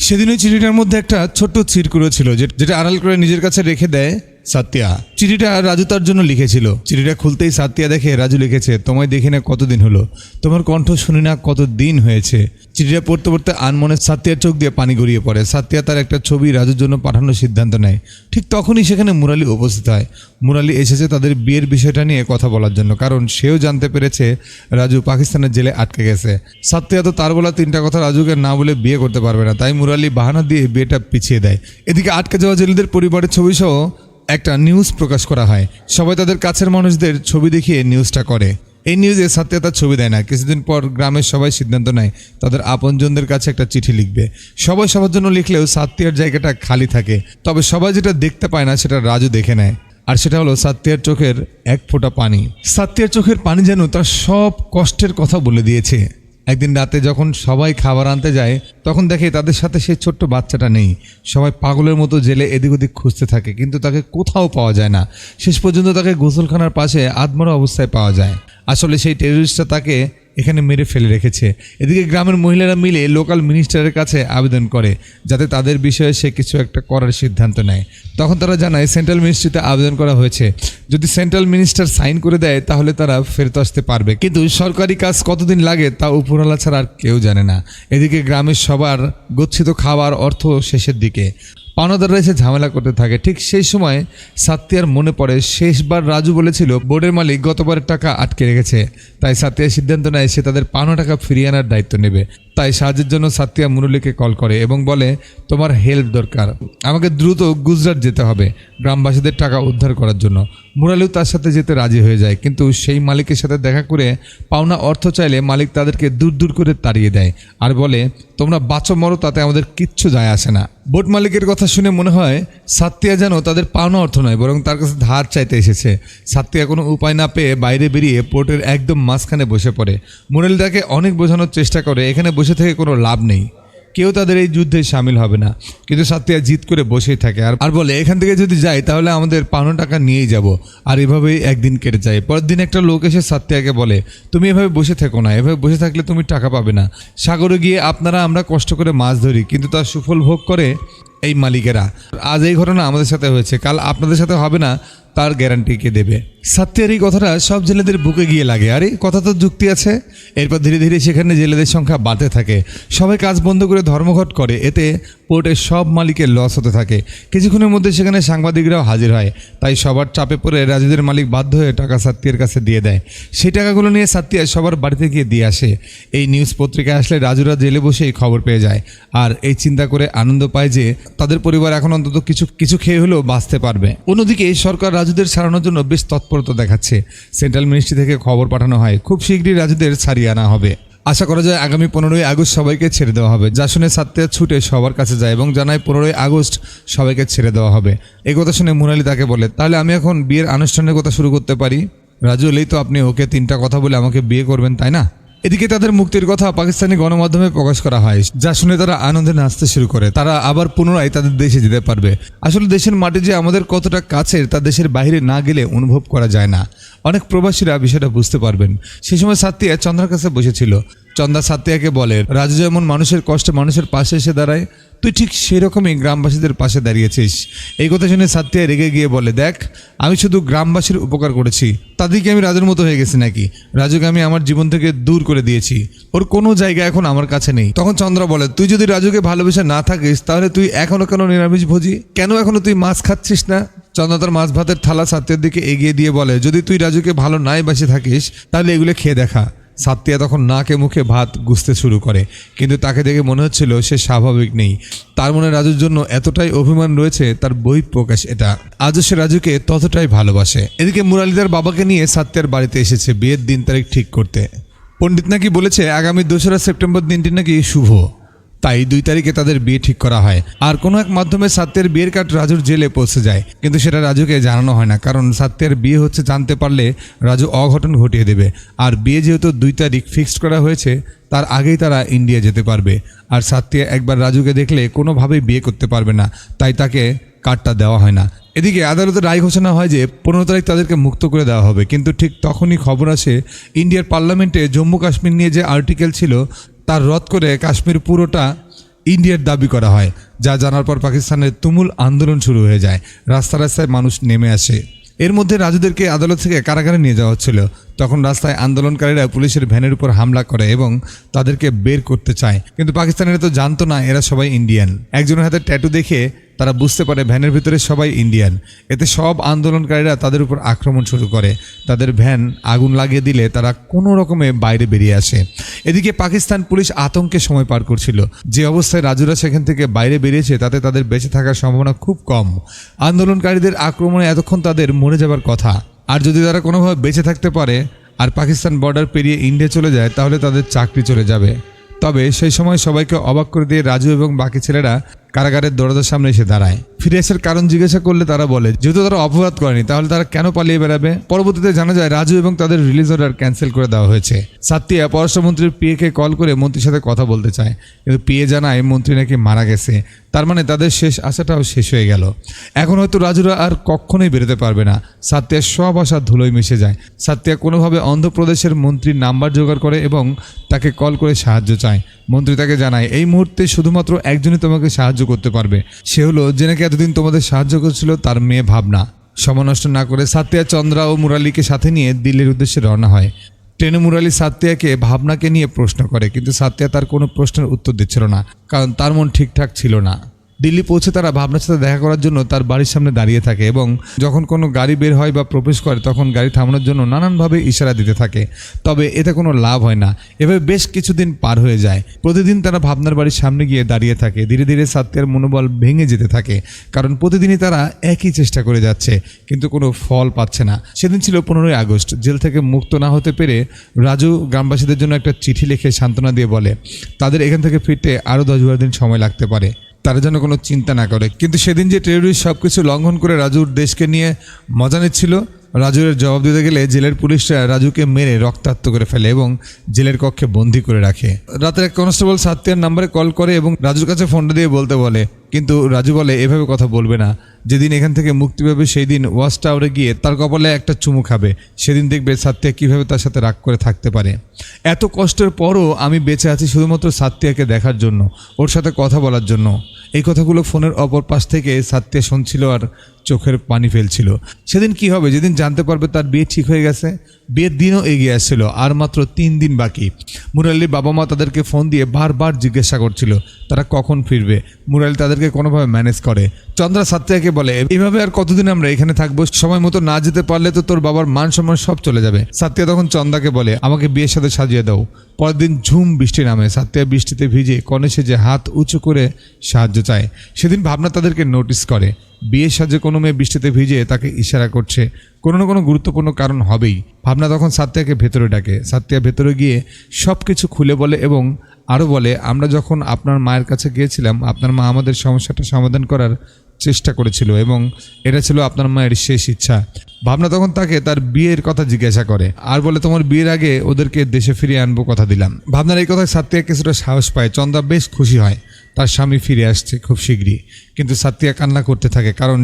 সেদিন ওই চিঠিটার মধ্যে একটা ছোট্ট চিরকুড়ো ছিল যেটা আড়াল করে নিজের কাছে রেখে দেয় সাত্তিয়া। চিঠিটা রাজু তার জন্য লিখেছিল। চিঠিটা খুলতেই সাত্তিয়া দেখে রাজু লিখেছে তোমায় দেখি না কতদিন হলো, তোমার কণ্ঠ শুনি না কত দিন হয়েছে। চিঠিটা পড়তে পড়তে আনমনে সাত্তিয়ার চোখ দিয়ে পানি গড়িয়ে পড়ে। সাত্তিয়া তার একটা ছবি রাজুর জন্য পাঠানোর সিদ্ধান্ত নেয়। ঠিক তখনই সেখানে মুরালি উপস্থিত হয়। মুরালি এসেছে তাদের বিয়ের বিষয়টা নিয়ে কথা বলার জন্য, কারণ সেও জানতে পেরেছে রাজু পাকিস্তানের জেলে আটকে গেছে। সাত্তিয়া তো তার বলা 3টা কথা রাজুকে না বলে বিয়ে করতে পারবে না, তাই মুরালি বাহানা দিয়ে বিয়েটা পিছিয়ে দেয়। এদিকে আটকে যাওয়া জেলেদের পরিবারের ছবি সহ একটা নিউজ প্রকাশ করা হয়। সবাই তাদের কাছের মানুষদের ছবি দেখিয়ে নিউজটা করে। এই নিউজে সাত্তিয়া তার ছবি দেয় না। কিছুদিন পর গ্রামের সবাই সিদ্ধান্ত নেয় তাদের আপনজনদের কাছে একটা চিঠি লিখবে। সবাই সবার জন্য লিখলেও সাত্তিয়ার জায়গাটা খালি থাকে। তবে সবাই যেটা দেখতে পায় না সেটা রাজু দেখে নেয়, আর সেটা হলো সাত্তিয়ার চোখের এক ফোঁটা পানি। সাত্তিয়ার চোখের পানি যেন তার সব কষ্টের কথা বলে দিয়েছে। একদিন রাতে যখন সবাই খাবার আনতে যায় তখন দেখে তাদের সাথে সেই ছোট্ট বাচ্চাটা নেই। সবাই পাগলের মতো জেলে এদিক ওদিক খুঁজতে থাকে, কিন্তু তাকে কোথাও পাওয়া যায় না। শেষ পর্যন্ত তাকে গোসলখানার পাশে আধমরা অবস্থায় পাওয়া যায়। আসলে সেই টেররিস্টটা তাকে এখানে মেরে ফেলে রেখেছে। এদিকে গ্রামের মহিলারা মিলে লোকাল মিনিস্টারের কাছে আবেদন করে যাতে তাদের বিষয়ে সে কিছু একটা করার সিদ্ধান্ত নেয়। তখন তারা জানায় সেন্ট্রাল মিনিস্ট্রিতে আবেদন করা হয়েছে, যদি সেন্ট্রাল মিনিস্টার সাইন করে দেয় তাহলে তারা ফেরত আসতে পারবে, কিন্তু সরকারি কাজ কতদিন লাগে তা উপরওয়ালা ছাড়া আর কেউ জানে না। এদিকে গ্রামের সবার গচ্ছিত খাবার অর্থ শেষের দিকে। পাওনাদাররা এসে ঝামেলা করতে থাকে। ঠিক সেই সময় সাত্তিয়ার মনে পড়ে শেষবার রাজু বলেছিল বোর্ডের মালিক গতবারের টাকা আটকে রেখেছে, তাই সাত্তিয়া সিদ্ধান্ত নেয় সে তাদের পাওনা টাকা ফিরিয়ে আনার দায়িত্ব নেবে। তাই সাহায্যের জন্য সাত্তিয়া মুরলীকে কল করে এবং বলে তোমার হেল্প দরকার, আমাকে দ্রুত গুজরাট যেতে হবে গ্রামবাসীদের টাকা উদ্ধার করার জন্য। মুরালিও তার সাথে যেতে রাজি হয়ে যায়, কিন্তু সেই মালিকের সাথে দেখা করে পাওনা অর্থ চাইলে মালিক তাদেরকে দূর দূর করে তাড়িয়ে দেয় আর বলে তোমরা বাঁচো মরো তাতে আমাদের কিচ্ছু যায় আসে না। বোট মালিকের কথা শুনে মনে হয় সাত্তিয়া যেন তাদের পাওনা অর্থ নয় বরং তার কাছে ধার চাইতে এসেছে। সাত্তিয়া কোনো উপায় না পেয়ে বাইরে বেরিয়ে পোর্টের একদম মাঝখানে বসে পড়ে। মুরালি তাকে অনেক বোঝানোর চেষ্টা করে এখানে বসে থেকে কোনো লাভ নেই, কেউ তাদের এই যুদ্ধে সামিল হবে না, কিন্তু সাত্তিয়া জিদ করে বসেই থাকে আর বলে এখান থেকে যদি যাই তাহলে আমাদের পাওনা টাকা নিয়েই যাব। আর এভাবেই একদিন কেটে যায়। পরের দিন একটা লোক এসে সাত্তিয়াকে বলে তুমি এভাবে বসে থেকো না, এভাবে বসে থাকলে তুমি টাকা পাবে না। সাগরে গিয়ে আমরা কষ্ট করে মাছ ধরি, কিন্তু তার সুফল ভোগ করে এই মালিকেরা। আজ এই ঘটনা আমাদের সাথে হয়েছে, কাল আপনাদের সাথে হবে না তার গ্যারান্টি কে দেবে? সাত্তিয়ার এই কথাটা সব জেলেদের বুকে গিয়ে লাগে। আরে কথা তো যুক্তি আছে। এরপর ধীরে ধীরে সেখানে জেলেদের সংখ্যা বাড়তে থাকে। সবাই কাজ বন্ধ করে ধর্মঘট করে, এতে পোর্টের সব মালিকের লস হতে থাকে। কিছুক্ষণের মধ্যে সেখানে সাংবাদিকরাও হাজির হয়। তাই সবার চাপে পড়ে রাজুদের মালিক বাধ্য হয়ে টাকা সাত্তিয়ার কাছে দিয়ে দেয়। সেই টাকাগুলো নিয়ে সাত্তিয়া সবার বাড়িতে গিয়ে দিয়ে আসে। এই নিউজ পত্রিকায় আসলে রাজুরা জেলে বসেই খবর পেয়ে যায় আর এই চিন্তা করে আনন্দ পায় যে তাদের পরিবার এখন অন্তত কিছু খেয়ে হলেও বাঁচতে পারবে। অন্যদিকে সরকার রাজুদের ছাড়ানোর জন্য বেশ তৎপরতা দেখাচ্ছে। সেন্ট্রাল মিনিস্ট্রি থেকে খবর পাঠানো হয় খুব শীঘ্রই রাজুদের ছাড়িয়ে আনা হবে। আশা করা যায় আগামী 15ই আগস্ট সবাইকে ছেড়ে দেওয়া হবে। যা শুনে সাত্তিয়া ছুটে সবার কাছে যায় এবং জানায় 15ই আগস্ট সবাইকে ছেড়ে দেওয়া হবে। এই কথা শুনে মুরালি তাকে বলে, তাহলে আমি এখন বিয়ের আনুষ্ঠানিকতা শুরু করতে পারি? রাজু এলেই তো আপনি ওকে 3টা কথা বলে আমাকে বিয়ে করবেন, তাই না? এদিকে তাদের মুক্তির কথা পাকিস্তানি গণমাধ্যমে প্রকাশ করা হয়, যা শুনে তারা আনন্দে নাচতে শুরু করে। তারা আবার পুনরায় তাদের দেশে যেতে পারবে। আসলে দেশের মাটি যে আমাদের কতটা কাছের তা দেশের বাইরে না গেলে অনুভব করা যায় না। অনেক প্রবাসীরা বিষয়টা বুঝতে পারবেন। সেই সময় সাত্তিয়া চন্দ্রার কাছে বসেছিল। চন্দা সাত্তিয়াকে বলে, রাজু যেমন মানুষের কষ্টে মানুষের পাশে এসে দাঁড়ায়, তুই ঠিক সেরকমই গ্রামবাসীদের পাশে দাঁড়িয়েছিস। এই কথা শুনে সাত্তিয়া রেগে গিয়ে বলে, দেখ আমি শুধু গ্রামবাসীর উপকার করেছি, তাদেরকে আমি রাজুর মতো হয়ে গেছি নাকি? রাজুকে আমি আমার জীবন থেকে দূর করে দিয়েছি, ওর কোনো জায়গা এখন আমার কাছে নেই। তখন চন্দ্রা বলে, তুই যদি রাজুকে ভালোবেসে না থাকিস তাহলে তুই এখনো কেন নিরামিষ ভোজি? কেন এখনো তুই মাছ খাচ্ছিস না? চন্দ্রা তার মাছ ভাতের থালা সাত্তিয়ার দিকে এগিয়ে দিয়ে বলে, যদি তুই রাজুকে ভালো নাই বাসে থাকিস তাহলে এগুলো খেয়ে দেখা। সাত্তিয়া তখন নাকে মুখে ভাত গুছতে শুরু করে, কিন্তু তাকে দেখে মনে হচ্ছিল সে স্বাভাবিক নেই। তার মনে রাজুর জন্য এতটাই অভিমান রয়েছে, তার বহিঃপ্রকাশ এটা। আজও সে রাজুকে ততটাই ভালোবাসে। এদিকে মুরালিদার বাবাকে নিয়ে সাত্তিয়ার বাড়িতে এসেছে বিয়ের দিন তারিখ ঠিক করতে। পণ্ডিত নাকি বলেছে আগামী 2রা সেপ্টেম্বর দিনটি নাকি শুভ, তাই 2 তারিখে তাদের বিয়ে ঠিক করা হয়। আর কোনো এক মাধ্যমে সাত্তিয়ার বিয়ের কার্ড রাজুর জেলে পৌঁছে যায়, কিন্তু সেটা রাজুকে জানানো হয় না, কারণ সাত্তিয়ার বিয়ে হচ্ছে জানতে পারলে রাজু অঘটন ঘটিয়ে দেবে। আর বিয়ে যেহেতু 2 তারিখ ফিক্সড করা হয়েছে, তার আগেই তারা ইন্ডিয়া যেতে পারবে। আর সাত্তিয়া একবার রাজুকে দেখলে কোনোভাবেই বিয়ে করতে পারবে না, তাই তাকে কার্ডটা দেওয়া হয় না। এদিকে আদালতে রায় ঘোষণা হয় যে 15 তারিখ তাদেরকে মুক্ত করে দেওয়া হবে, কিন্তু ঠিক তখনই খবর আসে ইন্ডিয়ার পার্লামেন্টে জম্মু কাশ্মীর নিয়ে যে আর্টিকেল ছিল তার রদ করে কাশ্মীর পুরোটা ইন্ডিয়ার দাবি করা হয়। যা জানার পর পাকিস্তানের তুমুল আন্দোলন শুরু হয়ে যায়, রাস্তায় রাস্তায় মানুষ নেমে আসে। এর মধ্যে রাজুদেরকে আদালত থেকে কারাগারে নিয়ে যাওয়া হচ্ছিল। তখন রাস্তায় আন্দোলনকারীরা পুলিশের ভ্যানের উপর হামলা করে এবং তাদেরকে বের করতে চায়, কিন্তু পাকিস্তানিরা তো জানতো না এরা সবাই ইন্ডিয়ান। একজনের হাতে ট্যাটু দেখে তারা বুঝতে পারে ভ্যানের ভিতরে সবাই ইন্ডিয়ান। এতে সব আন্দোলনকারীরা তাদের উপর আক্রমণ শুরু করে। তাদের ভ্যান আগুন লাগিয়ে দিলে তারা কোনো রকমে বাইরে বেরিয়ে আসে। এদিকে পাকিস্তান পুলিশ আতঙ্কে সময় পার করছিল। যে অবস্থায় রাজুরা সেখান থেকে বাইরে বেরিয়েছে তাতে তাদের বেঁচে থাকার সম্ভাবনা খুব কম। আন্দোলনকারীদের আক্রমণে এতক্ষণ তাদের মরে যাবার কথা। আর যদি তারা কোনোভাবে বেঁচে থাকতে পারে আর পাকিস্তান বর্ডার পেরিয়ে ইন্ডিয়া চলে যায় তাহলে তাদের চাকরি চলে যাবে। তবে সেই সময় সবাইকে অবাক করে দিয়ে রাজু এবং বাকি ছেলেরা কারাগারের দরজার সামনে এসে দাঁড়ায়। ফিরে আসার কারণ জিজ্ঞাসা করলে তারা বলে, যেহেতু তারা অপরাধ করেনি তাহলে তারা কেন পালিয়ে বেড়াবে। পরবর্তীতে জানা যায় রাজু এবং তাদের রিলিজ অর্ডার ক্যান্সেল করে দেওয়া হয়েছে। সাত্তিয়া পররাষ্ট্রমন্ত্রীর পিএকে কল করে মন্ত্রীর সাথে কথা বলতে চায়, কিন্তু পিএ জানায় মন্ত্রী নাকি মারা গেছে। তার মানে তাদের শেষ আশাটাও শেষ হয়ে গেল। এখন হয়তো রাজুরা আর কখনোই বেরোতে পারবে না। সাত্তিয়ার সব আশা ধুলোয় মিশে যায়। সাত্তিয়া কোনোভাবে অন্ধ্রপ্রদেশের মন্ত্রীর নাম্বার জোগাড় করে এবং তাকে কল করে সাহায্য চায়। মন্ত্রী তাকে জানায়, এই মুহূর্তে শুধুমাত্র একজনই তোমাকে সাহায্য করতে পারবে, সে হলো যে নাকি এতদিন তোমাদের সাহায্য করছিল, তার মেয়ে ভাবনা। সময় নষ্ট না করে সাত্তিয়া চন্দ্রা ও মুরালিকে সাথে নিয়ে দিল্লির উদ্দেশ্যে রওনা হয়। ট্রেনে মুরালি সাত্তিয়াকে ভাবনাকে নিয়ে প্রশ্ন করে, কিন্তু সাত্তিয়া তার কোনো প্রশ্নের উত্তর দিচ্ছিল না, কারণ তার মন ঠিকঠাক ছিল না। দিল্লি পৌঁছে তারা ভাবনার সাথে দেখা করার জন্য তার বাড়ির সামনে দাঁড়িয়ে থাকে এবং যখন কোনো গাড়ি বের হয় বা প্রবেশ করে তখন গাড়ি থামানোর জন্য নানানভাবে ইশারা দিতে থাকে। তবে এতে কোনো লাভ হয় না। এভাবে বেশ কিছুদিন পার হয়ে যায়। প্রতিদিন তারা ভাবনার বাড়ির সামনে গিয়ে দাঁড়িয়ে থাকে। ধীরে ধীরে সাত্তিয়ার মনোবল ভেঙে যেতে থাকে, কারণ প্রতিদিনই তারা একই চেষ্টা করে যাচ্ছে কিন্তু কোনো ফল পাচ্ছে না। সেদিন ছিল 15ই আগস্ট। জেল থেকে মুক্ত না হতে পেরে রাজু গ্রামবাসীদের জন্য একটা চিঠি লিখে সান্ত্বনা দিয়ে বলে তাদের এখান থেকে ফিরতে আরও 10-12 দিন সময় লাগতে পারে, তারা যেন কোনো চিন্তা না করে। কিন্তু সেদিন যে টেররিস্ট সব কিছু লঙ্ঘন করে রাজুর দেশকে নিয়ে মজা নিচ্ছিল, রাজুর জবাব দিতে গেলে জেলের পুলিশরা রাজুকে মেরে রক্তাক্ত করে ফেলে এবং জেলের কক্ষে বন্দি করে রাখে। রাতের এক কনস্টেবল সাত্তিয়ার নাম্বারে কল করে এবং রাজুর কাছে ফোনটা দিয়ে বলতে বলে, কিন্তু রাজু বলে এভাবে কথা বলবে না। যেদিন এখান থেকে মুক্তি পাবে সেই দিন ওয়াচ টাওয়ারে গিয়ে তার কপালে একটা চুমু খাবে। সেদিন দেখবে সাত্তিয়া কীভাবে তার সাথে রাগ করে থাকতে পারে। এত কষ্টের পরও আমি বেঁচে আছি শুধুমাত্র সাত্তিয়াকে দেখার জন্য, ওর সাথে কথা বলার জন্য। এই কথাগুলো ফোনের অপর পাশ থেকে সাত্তিয়া শুনছিল আর চোখের পানি ফেলছিল। সেদিন কি হবে যেদিন জানতে পারবে তার বিয়ে ঠিক হয়ে গেছে? বিয়ের দিনও এগিয়ে আসছিল, আর মাত্র 3 দিন বাকি। মুরালির বাবা মা তাদেরকে ফোন দিয়ে বারবার জিজ্ঞাসা করছিল তারা কখন ফিরবে। মুরালি তাদেরকে কোনোভাবে ম্যানেজ করে। চন্দ্রা সাত্তিয়াকে বলে, এভাবে আর কতদিন আমরা এখানে থাকবো? সময় মতো না যেতে পারলে তো তোর বাবার মান সম্মান সব চলে যাবে। সাত্তিয়া তখন চন্দ্রাকে বলে, আমাকে বিয়ের সাথে সাজিয়ে দাও। পরের দিন ঝুম বৃষ্টি নামে। সাত্তিয়া বৃষ্টিতে ভিজে কনে সেজে হাত উঁচু করে সাহায্য চায়। সেদিন ভাবনা তাদেরকে নোটিস করে, বিয়ের সাজে কোনো মেয়ে বৃষ্টিতে ভিজে তাকে ইশারা করছে, কোনো না কোনো গুরুত্বপূর্ণ কারণ হবেই। ভাবনা তখন সাত্তিয়াকে ভেতরে ডাকে। সাত্তিয়া ভেতরে গিয়ে সব কিছু খুলে বলে এবং আরও বলে, আমরা যখন আপনার মায়ের কাছে গিয়েছিলাম আপনার মা আমাদের সমস্যাটা সমাধান করার চেষ্টা করেছিল এবং এটা ছিল আপনার মায়ের শেষ ইচ্ছা। ভাবনা তখন তাকে তার বিয়ের কথা জিজ্ঞাসা করে আর বলে, তোমার বিয়ের আগে ওদেরকে দেশে ফিরিয়ে আনবো কথা দিলাম। ভাবনার এই কথায় সাত্তিয়া কিছুটা সাহস পায়। চন্দ্রা বেশ খুশি হয় তার স্বামী ফিরে আসছে খুব শীঘ্রই, কিন্তু সাত্তিয়া কান্না করতে থাকে, কারণ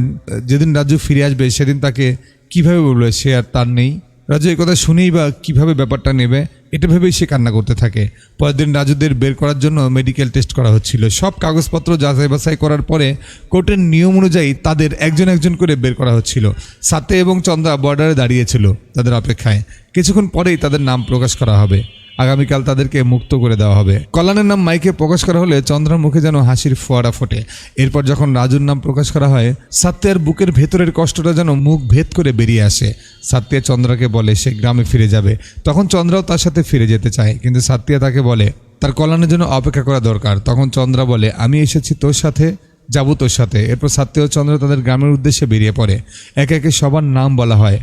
যেদিন রাজু ফিরে আসবে সেদিন তাকে কিভাবে বলবে সে আর তার নেই। রাজু এই কথা শুনেই বা কীভাবে ব্যাপারটা নেবে এটা ভেবেই সে কান্না করতে থাকে। পরের দিন রাজুদের বের করার জন্য মেডিকেল টেস্ট করা হচ্ছিল। সব কাগজপত্র যাচাই বাছাই করার পরে কোর্টের নিয়ম অনুযায়ী তাদের একজন একজন করে বের করা হচ্ছিল। সাত্তিয়া এবং চন্দ্রা বর্ডারে দাঁড়িয়েছিল তাদের অপেক্ষায়। কিছুক্ষণ পরেই তাদের নাম প্রকাশ করা হবে, আগামীকাল তাদেরকে মুক্ত করে দেওয়া হবে। কল্যাণের নাম মাইকে প্রকাশ করা হলে চন্দ্রার মুখে যেন হাসির ফোয়ারা ফোটে। এরপর যখন রাজুর নাম প্রকাশ করা হয় সাত্তিয়ার বুকের ভেতরের কষ্টটা যেন মুখ ভেদ করে বেরিয়ে আসে। সাত্তিয়া চন্দ্রাকে বলে সে গ্রামে ফিরে যাবে। তখন চন্দ্রাও তার সাথে ফিরে যেতে চায়, কিন্তু সাত্তিয়া তাকে বলে তার কল্যাণের জন্য অপেক্ষা করা দরকার। তখন চন্দ্রা বলে, আমি এসেছি তোর সাথে, যাবো তোর সাথে। এরপর সাত্তিয়া ও চন্দ্রা তাদের গ্রামের উদ্দেশ্যে বেরিয়ে পড়ে। একে একে সবার নাম বলা হয়,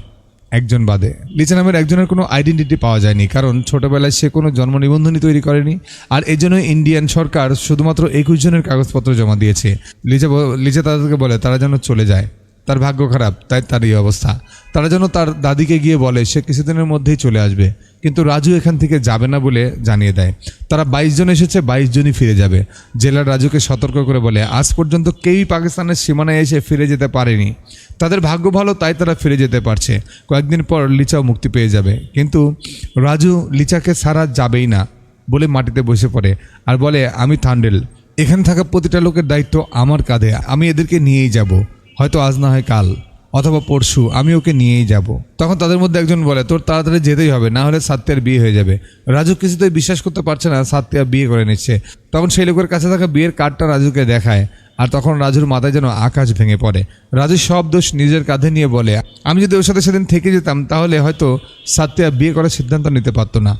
একজন বাদে। লিচা নামের একজনের কোনো আইডেন্টিটি পাওয়া যায়নি, কারণ ছোটবেলায় সে কোনো জন্ম নিবন্ধনই তৈরি করেনি, আর এজন্য ইন্ডিয়ান সরকার শুধুমাত্র 21 জনের কাগজপত্র জমা দিয়েছে। লিচা তাদেরকে বলে তারা যেন চলে যায়, তার ভাগ্য খারাপ তাই তার এই অবস্থা। তারা যেন তার দাদিকে গিয়ে বলে সে কিছুদিনের মধ্যেই চলে আসবে, কিন্তু রাজু এখান থেকে যাবে না বলে জানিয়ে দেয়। তারা 22 জন এসেছে, 22 জনই ফিরে যাবে। জেলার রাজুকে সতর্ক করে বলে আজ পর্যন্ত কেউই পাকিস্তানের সীমানায় এসে ফিরে যেতে পারেনি, তাদের ভাগ্য ভালো তাই তারা ফিরে যেতে পারছে। কয়েকদিন পর লিচাও মুক্তি পেয়ে যাবে, কিন্তু রাজু লিচাকে ছাড়া যাবেই না বলে মাটিতে বসে পড়ে আর বলে, আমি থান্ডেল, এখানে থাকা প্রতিটা লোকের দায়িত্ব আমার কাঁধে, আমি এদেরকে নিয়েই যাব, হয়তো আজ না হয় কাল অথবা পরশু আমি ওকে নিয়েই যাব। তখন তাদের মধ্যে একজন বলে, তোর তাড়াতাড়ি যেতেই হবে, না হলে সাত্তিয়ার বিয়ে হয়ে যাবে। রাজু কিছুতেই বিশ্বাস করতে পারছে না সাত্তিয়া বিয়ে করে নিচ্ছে। তখন সেই লোকের কাছে থাকা বিয়ের কার্ডটা রাজুকে দেখায়, আর তখন রাজুর মাথায় যেন আকাশ ভেঙে পড়ে। রাজু সব দোষ নিজের কাঁধে নিয়ে বলে, আমি যদি ওর সাথে সেদিন থেকে যেতাম তাহলে হয়তো সাত্তিয়া বিয়ে করার সিদ্ধান্ত নিতে পারতো না,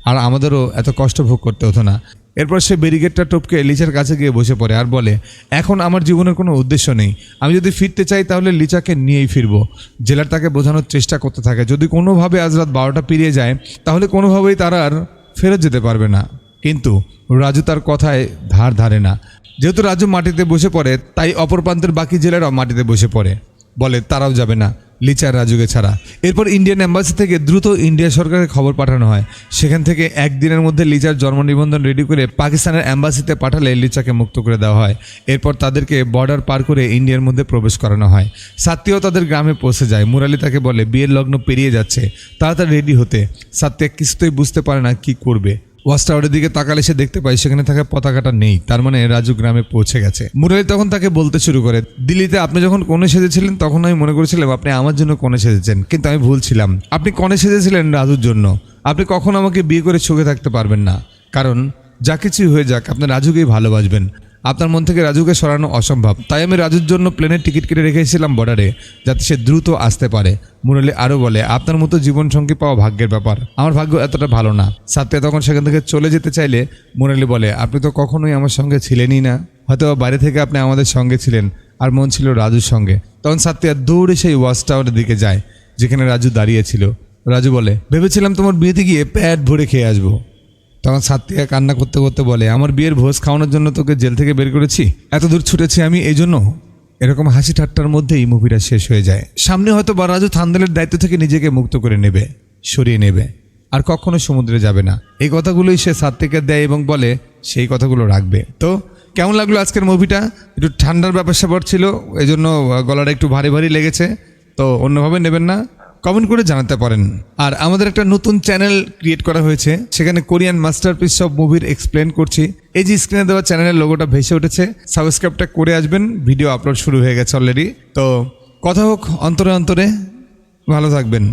আর আমাদেরও এত কষ্ট ভোগ করতে হতো না। এরপর সে ব্যারিকেডটা টপকে লিচার কাছে গিয়ে বসে পড়ে আর বলে, এখন আমার জীবনের কোনো উদ্দেশ্য নেই, আমি যদি ফিরতে চাই তাহলে লিচাকে নিয়েই ফিরবো। জেলার তাকে বোঝানোর চেষ্টা করতে থাকে যদি কোনোভাবে আজ রাত 12টা পেরিয়ে যায় তাহলে কোনোভাবেই তারা আর ফেরত যেতে পারবে না, কিন্তু রাজু তার কথায় ধার ধারে না। যেহেতু রাজু মাটিতে বসে পড়ে তাই অপর প্রান্তের বাকি জেলেরাও মাটিতে বসে পড়ে, বলে তারাও যাবে না লিচার রাজুকে ছাড়া। এরপর ইন্ডিয়ান এম্বাসি থেকে দ্রুত ইন্ডিয়া সরকারের খবর পাঠানো হয়। সেখান থেকে একদিনের মধ্যে লিচার জন্ম নিবন্ধন রেডি করে পাকিস্তানের এম্বাসিতে পাঠালে লিচাকে মুক্ত করে দেওয়া হয়। এরপর তাদেরকে বর্ডার পার করে ইন্ডিয়ার মধ্যে প্রবেশ করানো হয়। সাত্তিয়াও তাদের গ্রামে পৌঁছে যায়। মুরালি তাকে বলে বিয়ের লগ্ন পেরিয়ে যাচ্ছে, তাড়াতাড়ি রেডি হতে। সাত্তিয়া কিছুতেই বুঝতে পারে না কি করবে। ওয়াচ টাওয়ারের দিকে তাকালে সে দেখতে পায় সেখানে থাকা পতাকাটা নেই, তার মানে রাজু গ্রামে পৌঁছে গেছে। মুরালি তখন তাকে বলতে শুরু করে, দিল্লিতে আপনি যখন কনে সেজেছিলেন তখন আমি মনে করেছিলাম আপনি আমার জন্য কনে সেজেছেন, কিন্তু আমি ভুল ছিলাম, আপনি কনে সেজেছিলেন রাজুর জন্য। আপনি কখনো আমাকে বিয়ে করে সুখে থাকতে পারবেন না, কারণ যা কিছুই হয়ে যাক আপনি রাজুকেই ভালোবাসবেন। আপনার মন থেকে রাজুকে সরানো অসম্ভব, তাই আমি রাজুর জন্য প্লেনের টিকিট কেটে রেখেছিলাম বর্ডারে, যাতে সে দ্রুত আসতে পারে। মুরালি আরও বলে, আপনার মতো জীবনসঙ্গী পাওয়া ভাগ্যের ব্যাপার, আমার ভাগ্য এতটা ভালো না। সাত্তিয়া তখন সেখান থেকে চলে যেতে চাইলে মুরালি বলে, আপনি তো কখনোই আমার সঙ্গে ছিলেনই না, হয়তো বাইরে থেকে আপনি আমাদের সঙ্গে ছিলেন আর মন ছিল রাজুর সঙ্গে। তখন সাত্তিয়া দৌড়ে সেই ওয়াচ টাওয়ারের দিকে যায় যেখানে রাজু দাঁড়িয়েছিল। রাজু বলে, ভেবেছিলাম তোমার বিয়েতে গিয়ে পেট ভরে খেয়ে আসবো। তখন সাত্তিয়া কান্না করতে করতে বলে, আমার বিয়ের ভোজ খাওয়ানোর জন্য তোকে জেল থেকে বের করেছি, এত দূর ছুটেছি আমি এই জন্য। এরকম হাসি ঠাট্টার মধ্যেই মুভিটা শেষ হয়ে যায়। সামনে হয়তো বা রাজু থান্ডেলের দায়িত্ব থেকে নিজেকে মুক্ত করে নেবে, সরিয়ে নেবে, আর কখনো সমুদ্রে যাবে না। এই কথাগুলোই সে সাত্তিয়াকে দেয় এবং বলে সেই কথাগুলো রাখবে। তো কেমন লাগলো আজকের মুভিটা? একটু ঠান্ডার ব্যাপার স্যাপার ছিল, এই জন্য গলাটা একটু ভারী ভারী লেগেছে, তো অন্যভাবে নেবেন না, কমেন্ট করে জানাতে পারেন। আর আমাদের একটা নতুন চ্যানেল ক্রিয়েট করা হয়েছে, সেখানে কোরিয়ান মাস্টারপিস সব মুভির এক্সপ্লেন করছি। এই যে স্ক্রিনে দেওয়া চ্যানেলের লোগোটা ভেসে উঠেছে, সাবস্ক্রাইবটা করে আসবেন, ভিডিও আপলোড শুরু হয়ে গেছে অলরেডি। তো কথা হোক অন্তরে অন্তরে, ভালো থাকবেন।